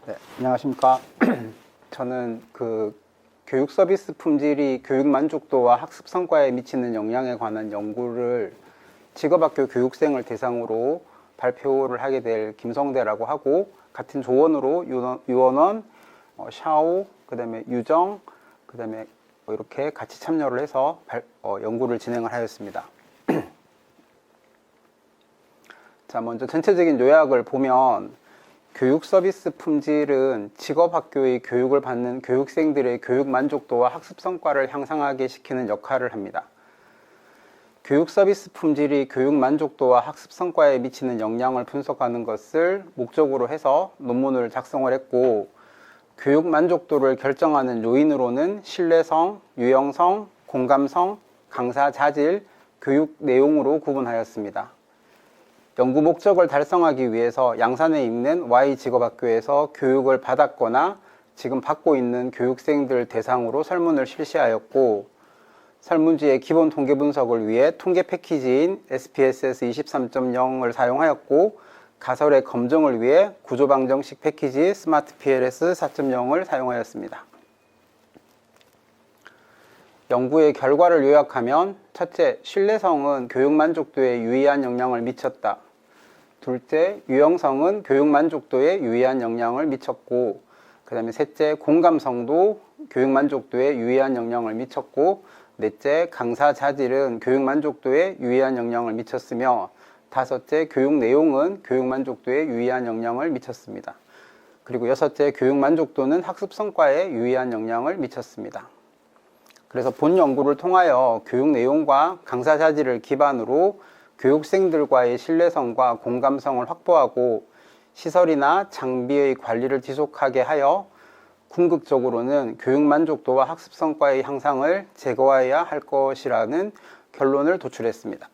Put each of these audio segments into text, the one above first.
네, 안녕하십니까. 저는 교육 서비스 품질이 교육 만족도와 학습 성과에 미치는 영향에 관한 연구를 직업학교 교육생을 대상으로 발표를 하게 될 김성대라고 하고, 같은 조원으로 유원원, 샤오, 그 다음에 유정, 그 다음에 이렇게 같이 참여를 해서 연구를 진행을 하였습니다. 자, 먼저 전체적인 요약을 보면, 교육 서비스 품질은 직업학교의 교육을 받는 교육생들의 교육 만족도와 학습 성과를 향상하게 시키는 역할을 합니다. 교육 서비스 품질이 교육 만족도와 학습 성과에 미치는 영향을 분석하는 것을 목적으로 해서 논문을 작성을 했고, 교육 만족도를 결정하는 요인으로는 신뢰성, 유형성, 공감성, 강사 자질, 교육 내용으로 구분하였습니다. 연구 목적을 달성하기 위해서 양산에 있는 Y직업학교에서 교육을 받았거나 지금 받고 있는 교육생들 대상으로 설문을 실시하였고, 설문지의 기본 통계 분석을 위해 통계 패키지인 SPSS 23.0을 사용하였고, 가설의 검증을 위해 구조방정식 패키지 스마트 PLS 4.0을 사용하였습니다. 연구의 결과를 요약하면, 첫째, 신뢰성은 교육 만족도에 유의한 영향을 미쳤다. 둘째, 유형성은 교육 만족도에 유의한 영향을 미쳤고, 그 다음에 셋째, 공감성도 교육 만족도에 유의한 영향을 미쳤고, 넷째, 강사 자질은 교육 만족도에 유의한 영향을 미쳤으며, 다섯째, 교육 내용은 교육 만족도에 유의한 영향을 미쳤습니다. 그리고 여섯째, 교육 만족도는 학습 성과에 유의한 영향을 미쳤습니다. 그래서 본 연구를 통하여 교육 내용과 강사 자질을 기반으로 교육생들과의 신뢰성과 공감성을 확보하고 시설이나 장비의 관리를 지속하게 하여 궁극적으로는 교육 만족도와 학습 성과의 향상을 제거해야 할 것이라는 결론을 도출했습니다.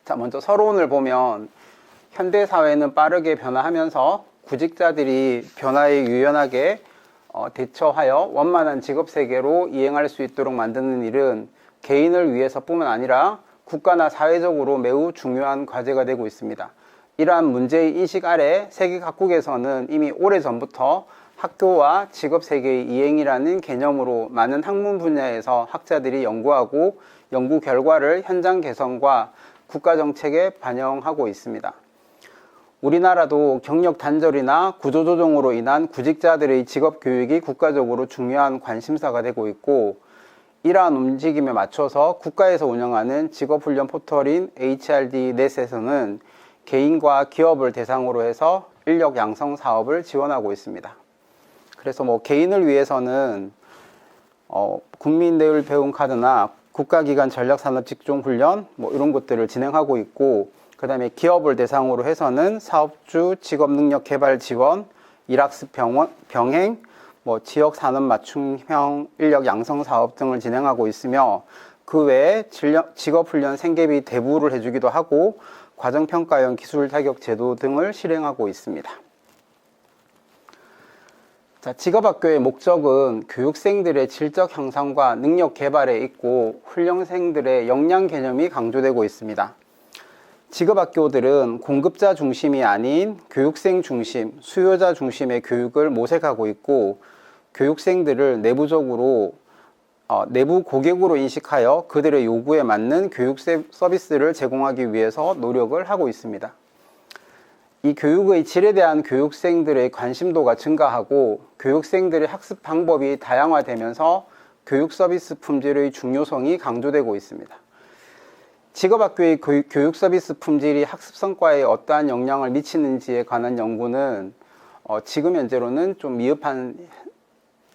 자, 먼저 서론을 보면, 현대사회는 빠르게 변화하면서 구직자들이 변화에 유연하게 대처하여 원만한 직업세계로 이행할 수 있도록 만드는 일은 개인을 위해서뿐만 아니라 국가나 사회적으로 매우 중요한 과제가 되고 있습니다. 이러한 문제의 인식 아래 세계 각국에서는 이미 오래전부터 학교와 직업세계의 이행이라는 개념으로 많은 학문 분야에서 학자들이 연구하고 연구 결과를 현장 개선과 국가정책에 반영하고 있습니다. 우리나라도 경력 단절이나 구조조정으로 인한 구직자들의 직업교육이 국가적으로 중요한 관심사가 되고 있고, 이러한 움직임에 맞춰서 국가에서 운영하는 직업훈련 포털인 HRD넷에서는 개인과 기업을 대상으로 해서 인력 양성 사업을 지원하고 있습니다. 그래서 개인을 위해서는 국민 내일 배움 카드나 국가기관 전략산업 직종훈련 이런 것들을 진행하고 있고, 그 다음에 기업을 대상으로 해서는 사업주 직업능력 개발 지원, 일학습 병행, 지역 산업 맞춤형 인력 양성 사업 등을 진행하고 있으며, 그 외에 직업훈련 생계비 대부를 해주기도 하고 과정평가형 기술 자격 제도 등을 실행하고 있습니다. 자, 직업학교의 목적은 교육생들의 질적 향상과 능력 개발에 있고 훈련생들의 역량 개념이 강조되고 있습니다. 직업학교들은 공급자 중심이 아닌 교육생 중심, 수요자 중심의 교육을 모색하고 있고, 교육생들을 내부적으로 내부 고객으로 인식하여 그들의 요구에 맞는 교육 서비스를 제공하기 위해서 노력을 하고 있습니다. 이 교육의 질에 대한 교육생들의 관심도가 증가하고 교육생들의 학습 방법이 다양화되면서 교육 서비스 품질의 중요성이 강조되고 있습니다. 직업학교의 교육 서비스 품질이 학습 성과에 어떠한 영향을 미치는지에 관한 연구는 지금 현재로는 좀 미흡한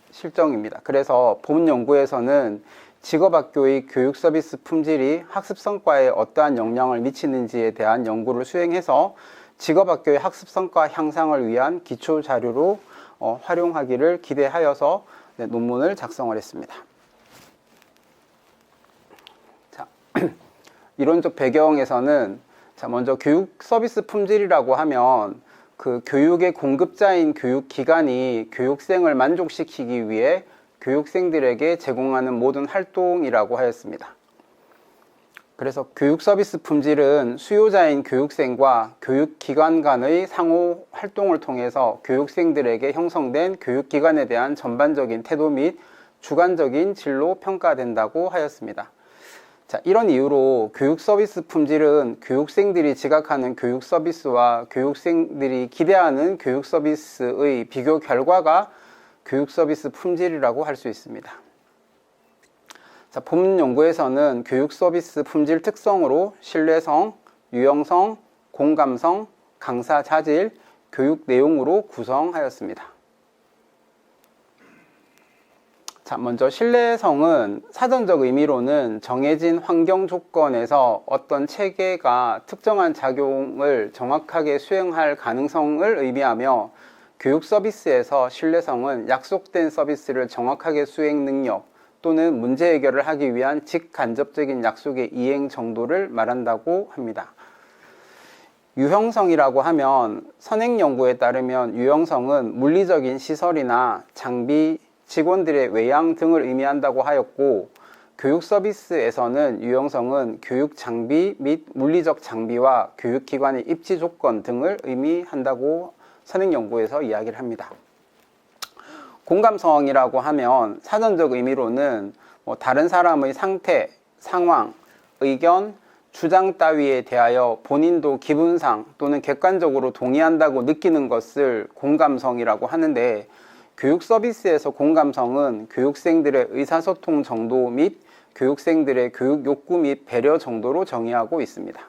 실정입니다. 그래서 본 연구에서는 직업학교의 교육 서비스 품질이 학습 성과에 어떠한 영향을 미치는지에 대한 연구를 수행해서 직업학교의 학습 성과 향상을 위한 기초 자료로 활용하기를 기대하여서 논문을 작성을 했습니다. 자, 이론적 배경에서는 먼저 교육 서비스 품질이라고 하면 그 교육의 공급자인 교육기관이 교육생을 만족시키기 위해 교육생들에게 제공하는 모든 활동이라고 하였습니다. 그래서 교육 서비스 품질은 수요자인 교육생과 교육기관 간의 상호 활동을 통해서 교육생들에게 형성된 교육기관에 대한 전반적인 태도 및 주관적인 질로 평가된다고 하였습니다. 자, 이런 이유로 교육 서비스 품질은 교육생들이 지각하는 교육 서비스와 교육생들이 기대하는 교육 서비스의 비교 결과가 교육 서비스 품질이라고 할 수 있습니다. 자, 본 연구에서는 교육 서비스 품질 특성으로 신뢰성, 유형성, 공감성, 강사 자질, 교육 내용으로 구성하였습니다. 자, 먼저 신뢰성은 사전적 의미로는 정해진 환경 조건에서 어떤 체계가 특정한 작용을 정확하게 수행할 가능성을 의미하며, 교육 서비스에서 신뢰성은 약속된 서비스를 정확하게 수행 능력 또는 문제 해결을 하기 위한 직간접적인 약속의 이행 정도를 말한다고 합니다. 유형성이라고 하면 선행 연구에 따르면 유형성은 물리적인 시설이나 장비, 직원들의 외양 등을 의미한다고 하였고, 교육 서비스에서는 유형성은 교육 장비 및 물리적 장비와 교육기관의 입지 조건 등을 의미한다고 선행 연구에서 이야기를 합니다. 공감성이라고 하면 사전적 의미로는 다른 사람의 상태, 상황, 의견, 주장 따위에 대하여 본인도 기분상 또는 객관적으로 동의한다고 느끼는 것을 공감성이라고 하는데, 교육 서비스에서 공감성은 교육생들의 의사소통 정도 및 교육생들의 교육 욕구 및 배려 정도로 정의하고 있습니다.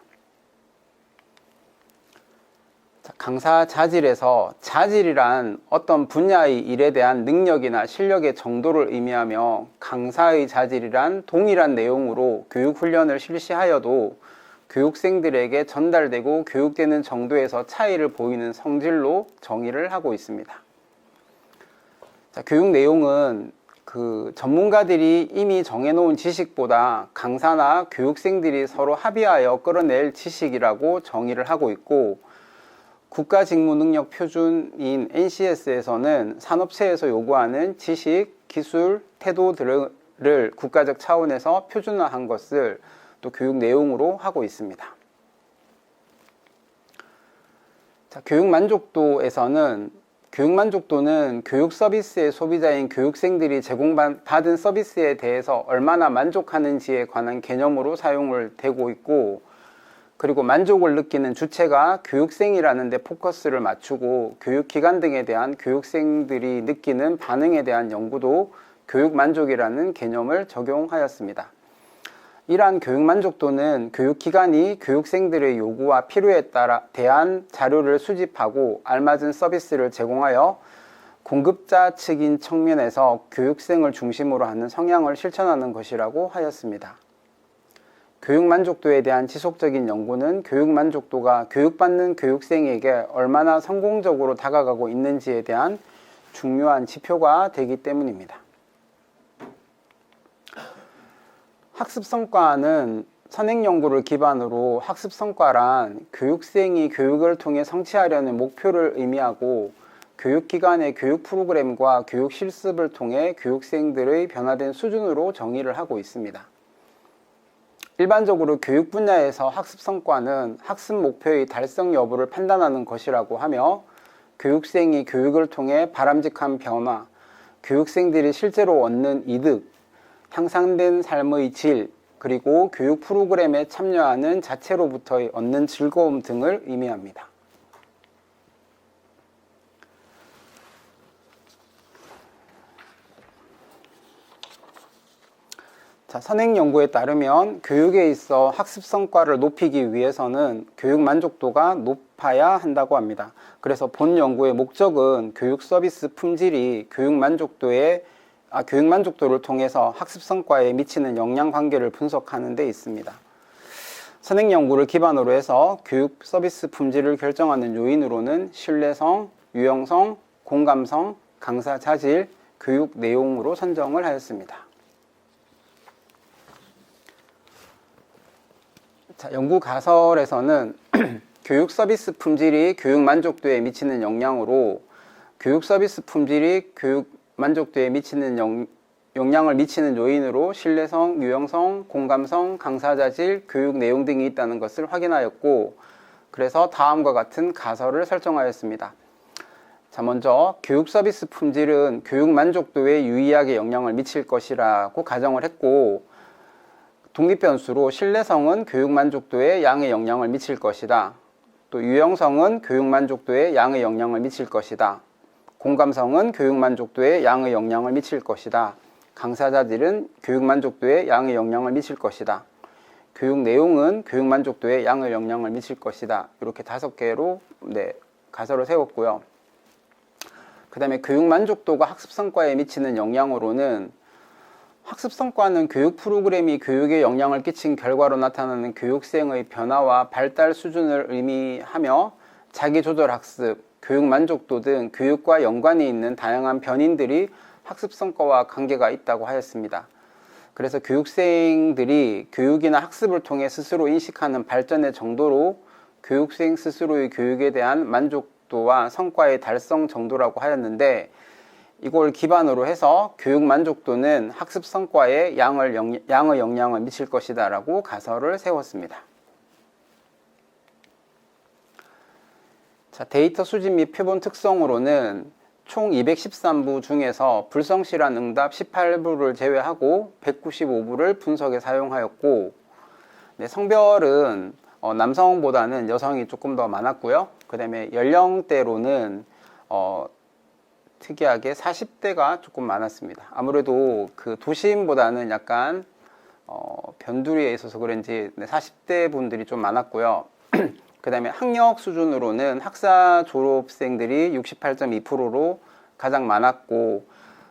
강사 자질에서 자질이란 어떤 분야의 일에 대한 능력이나 실력의 정도를 의미하며, 강사의 자질이란 동일한 내용으로 교육훈련을 실시하여도 교육생들에게 전달되고 교육되는 정도에서 차이를 보이는 성질로 정의를 하고 있습니다. 자, 교육 내용은 전문가들이 이미 정해놓은 지식보다 강사나 교육생들이 서로 합의하여 끌어낼 지식이라고 정의를 하고 있고, 국가직무능력표준인 NCS에서는 산업체에서 요구하는 지식, 기술, 태도들을 국가적 차원에서 표준화한 것을 또 교육 내용으로 하고 있습니다. 자, 교육만족도는 교육 서비스의 소비자인 교육생들이 제공받은 서비스에 대해서 얼마나 만족하는지에 관한 개념으로 사용을 되고 있고, 그리고 만족을 느끼는 주체가 교육생이라는 데 포커스를 맞추고, 교육기관 등에 대한 교육생들이 느끼는 반응에 대한 연구도 교육만족이라는 개념을 적용하였습니다. 이러한 교육만족도는 교육기관이 교육생들의 요구와 필요에 대한 자료를 수집하고 알맞은 서비스를 제공하여 공급자 측인 측면에서 교육생을 중심으로 하는 성향을 실천하는 것이라고 하였습니다. 교육만족도에 대한 지속적인 연구는 교육만족도가 교육받는 교육생에게 얼마나 성공적으로 다가가고 있는지에 대한 중요한 지표가 되기 때문입니다. 학습성과는 선행연구를 기반으로 학습성과란 교육생이 교육을 통해 성취하려는 목표를 의미하고, 교육기관의 교육 프로그램과 교육 실습을 통해 교육생들의 변화된 수준으로 정의를 하고 있습니다. 일반적으로 교육 분야에서 학습 성과는 학습 목표의 달성 여부를 판단하는 것이라고 하며, 교육생이 교육을 통해 바람직한 변화, 교육생들이 실제로 얻는 이득, 향상된 삶의 질, 그리고 교육 프로그램에 참여하는 자체로부터의 얻는 즐거움 등을 의미합니다. 자, 선행연구에 따르면 교육에 있어 학습 성과를 높이기 위해서는 교육 만족도가 높아야 한다고 합니다. 그래서 본 연구의 목적은 교육 서비스 품질이 교육 만족도를 통해서 학습 성과에 미치는 영향 관계를 분석하는 데 있습니다. 선행연구를 기반으로 해서 교육 서비스 품질을 결정하는 요인으로는 신뢰성, 유형성, 공감성, 강사 자질, 교육 내용으로 선정을 하였습니다. 자, 연구 가설에서는 교육 서비스 품질이 교육 만족도에 미치는 영향으로 교육 서비스 품질이 교육 만족도에 미치는 영향을 미치는 요인으로 신뢰성, 유용성, 공감성, 강사자질, 교육 내용 등이 있다는 것을 확인하였고, 그래서 다음과 같은 가설을 설정하였습니다. 자, 먼저 교육 서비스 품질은 교육 만족도에 유의하게 영향을 미칠 것이라고 가정을 했고, 독립변수로 신뢰성은 교육 만족도에 양의 영향을 미칠 것이다. 또 유용성은 교육 만족도에 양의 영향을 미칠 것이다. 공감성은 교육 만족도에 양의 영향을 미칠 것이다. 강사자질은 교육 만족도에 양의 영향을 미칠 것이다. 교육 내용은 교육 만족도에 양의 영향을 미칠 것이다. 이렇게 5개로 가설을 세웠고요. 그 다음에 교육 만족도가 학습 성과에 미치는 영향으로는, 학습 성과는 교육 프로그램이 교육에 영향을 끼친 결과로 나타나는 교육생의 변화와 발달 수준을 의미하며 자기조절 학습, 교육 만족도 등 교육과 연관이 있는 다양한 변인들이 학습 성과와 관계가 있다고 하였습니다. 그래서 교육생들이 교육이나 학습을 통해 스스로 인식하는 발전의 정도로 교육생 스스로의 교육에 대한 만족도와 성과의 달성 정도라고 하였는데, 이걸 기반으로 해서 교육 만족도는 학습 성과에 양의 영향을 미칠 것이다 라고 가설을 세웠습니다. 자, 데이터 수집 및 표본 특성으로는 총 213부 중에서 불성실한 응답 18부를 제외하고 195부를 분석에 사용하였고, 성별은 남성보다는 여성이 조금 더 많았고요. 그 다음에 연령대로는 특이하게 40대가 조금 많았습니다. 아무래도 그 도심보다는 약간 변두리에 있어서 그런지 40대 분들이 좀 많았고요. 그 다음에 학력 수준으로는 학사 졸업생들이 68.2%로 가장 많았고,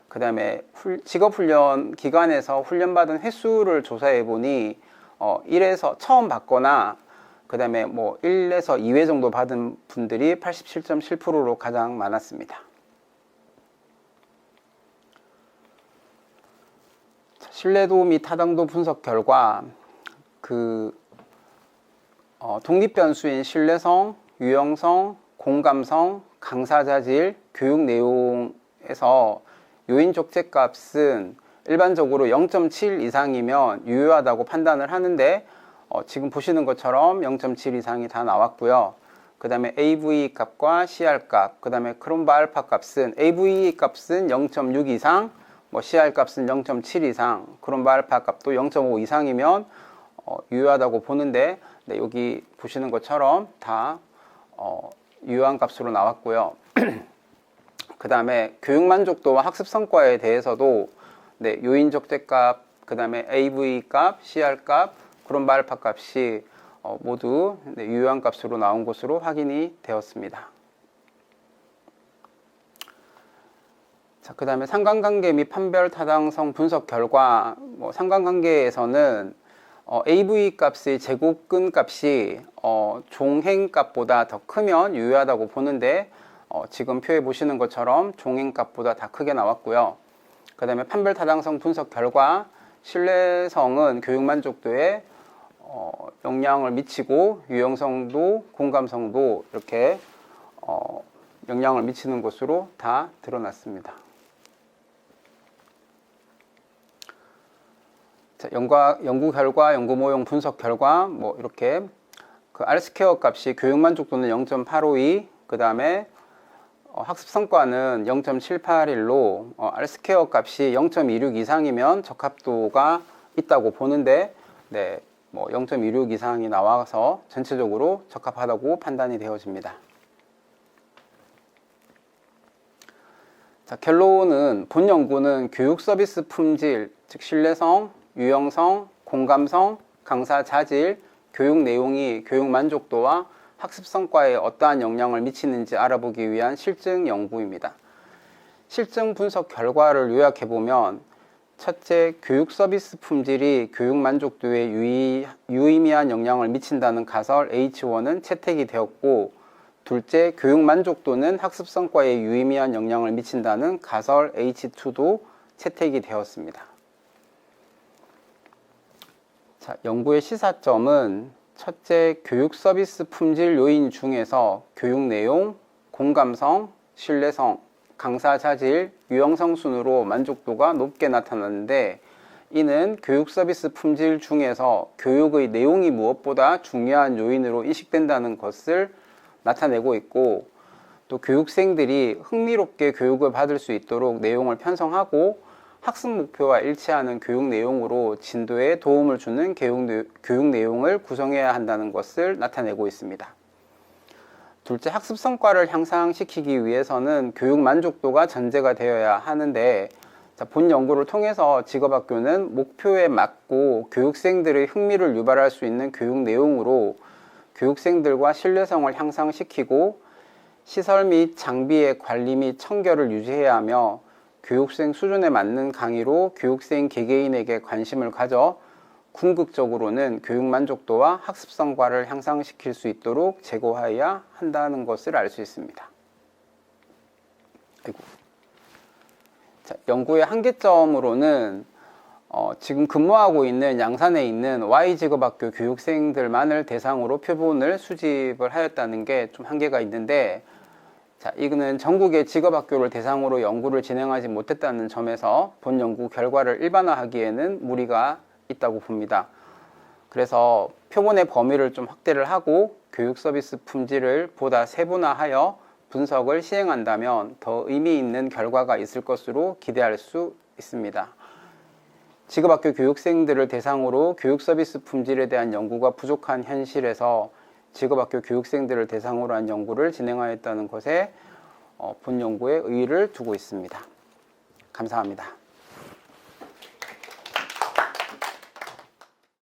그 다음에 직업훈련 기관에서 훈련받은 횟수를 조사해 보니 1에서 처음 받거나 그 다음에 1에서 2회 정도 받은 분들이 87.7%로 가장 많았습니다. 신뢰도 및 타당도 분석 결과, 독립변수인 신뢰성, 유용성, 공감성, 강사자질, 교육 내용에서 요인 적재값은 일반적으로 0.7 이상이면 유효하다고 판단을 하는데, 지금 보시는 것처럼 0.7 이상이 다 나왔고요. 그 다음에 AV 값과 CR 값, 그 다음에 크롬바 알파 값은 AV 값은 0.6 이상, CR 값은 0.7 이상, 크롬바 알파 값도 0.5 이상이면 유효하다고 보는데, 여기 보시는 것처럼 다 유효한 값으로 나왔고요. 그 다음에 교육 만족도와 학습 성과에 대해서도 요인 적재값, 그 다음에 AV 값, CR 값, 크롬바 알파 값이 모두 유효한 값으로 나온 것으로 확인이 되었습니다. 자, 그 다음에 상관관계 및 판별 타당성 분석 결과, 상관관계에서는 AV 값의 제곱근 값이 종행 값보다 더 크면 유효하다고 보는데, 지금 표에 보시는 것처럼 종행 값보다 다 크게 나왔고요. 그 다음에 판별 타당성 분석 결과, 신뢰성은 교육 만족도에 영향을 미치고 유용성도 공감성도 이렇게 영향을 미치는 것으로 다 드러났습니다. 자, 연구 결과, 연구 모형 분석 결과, 이렇게 그 R스퀘어 값이 교육 만족도는 0.852, 그 다음에 학습 성과는 0.781로 R스퀘어 값이 0.26 이상이면 적합도가 있다고 보는데, 0.26 이상이 나와서 전체적으로 적합하다고 판단이 되어집니다. 자, 결론은 본 연구는 교육 서비스 품질, 즉 신뢰성, 유용성, 공감성, 강사 자질, 교육 내용이 교육 만족도와 학습 성과에 어떠한 영향을 미치는지 알아보기 위한 실증 연구입니다. 실증 분석 결과를 요약해보면, 첫째, 교육 서비스 품질이 교육 만족도에 유의미한 영향을 미친다는 가설 H1은 채택이 되었고, 둘째, 교육 만족도는 학습 성과에 유의미한 영향을 미친다는 가설 H2도 채택이 되었습니다. 자, 연구의 시사점은 첫째, 교육 서비스 품질 요인 중에서 교육 내용, 공감성, 신뢰성, 강사 자질, 유형성 순으로 만족도가 높게 나타났는데, 이는 교육 서비스 품질 중에서 교육의 내용이 무엇보다 중요한 요인으로 인식된다는 것을 나타내고 있고, 또 교육생들이 흥미롭게 교육을 받을 수 있도록 내용을 편성하고 학습 목표와 일치하는 교육 내용으로 진도에 도움을 주는 교육 내용을 구성해야 한다는 것을 나타내고 있습니다. 둘째, 학습 성과를 향상시키기 위해서는 교육 만족도가 전제가 되어야 하는데, 본 연구를 통해서 직업학교는 목표에 맞고 교육생들의 흥미를 유발할 수 있는 교육 내용으로 교육생들과 신뢰성을 향상시키고 시설 및 장비의 관리 및 청결을 유지해야 하며 교육생 수준에 맞는 강의로 교육생 개개인에게 관심을 가져 궁극적으로는 교육 만족도와 학습 성과를 향상시킬 수 있도록 제고하여야 한다는 것을 알 수 있습니다. 자, 연구의 한계점으로는 지금 근무하고 있는 양산에 있는 Y직업학교 교육생들만을 대상으로 표본을 수집을 하였다는 게 좀 한계가 있는데, 자, 이거는 전국의 직업학교를 대상으로 연구를 진행하지 못했다는 점에서 본 연구 결과를 일반화하기에는 무리가 있다고 봅니다. 그래서 표본의 범위를 좀 확대를 하고 교육 서비스 품질을 보다 세분화하여 분석을 시행한다면 더 의미 있는 결과가 있을 것으로 기대할 수 있습니다. 직업학교 교육생들을 대상으로 교육 서비스 품질에 대한 연구가 부족한 현실에서 직업학교 교육생들을 대상으로 한 연구를 진행하였다는 것에 본 연구에 의의를 두고 있습니다. 감사합니다.